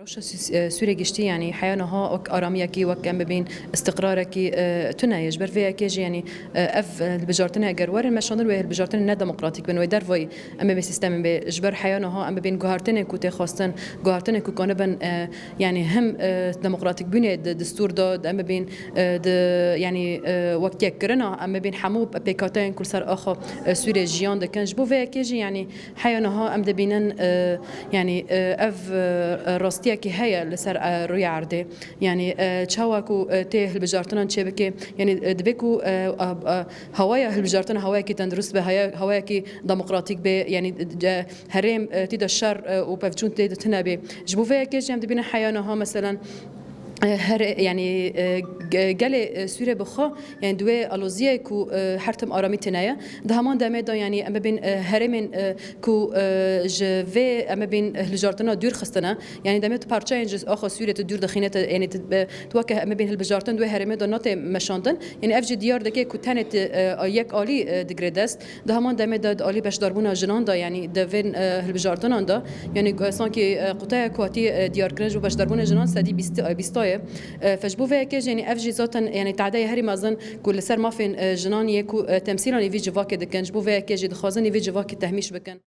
روشا سوري گشتی یعنی حیانها وک آرامیکی وک ام ببین استقرارکی تنایج بر وی اکیجی یعنی اف البجارتنا اگر ور مشاندن و البجارتنا نه دموکراتیک بن و در وی ام به سیستم به جبر حیانها ام ببین گوهرتن کوت خواستن گوهرتن کو کنه بن یعنی هم دموکراتیک بنی دستور داد ام ببین یعنی وقت کرنا ام ببین حمو پیکاتن کل سر آخا سوری جیان دکنج بو وی اکیجی یعنی حیانها ام دبینن یعنی اف راستي كي هيا لسر روي عرضه يعني تشاوكو تيه البجارتنا تشبكي يعني دبكو هوايا البجارتنا هوايا كي تندرس به هوايا كي ديمقراطيك به يعني هرم تيدا الشر وبفجون تيدا تنابي جبوفيا كي جام دبينا حيانها مثلا هر يعني قال سوريا بخا يعني دوي ألوزية كو حرتم آرامی تنايا ده همان دامه دا يعني أما بين هرمن كو جوه أما بين الجارتنا دور خستنا يعني دامه تبارچه إنجز آخر سوريا تدور دخينة يعني توقع أما بين البجارتن دوي هرمن دا نات مشاندن يعني أفج ديار دكي كو تنت يك عالي دقردست ده همان دامه دا عالي باش داربونا جنان دا يعني دوين البجارتنا دا يعني سانكي قطع كواتي ديار كرنج وباش داربونا جنان سدي بيستاي فجبو في كيج يعني افجي زوتا يعني تعدي هري مازن كل سر ما فين جنان يكو تمثيلا في جواك دكن جبو في كيج دخازن في جواك تهميش بكن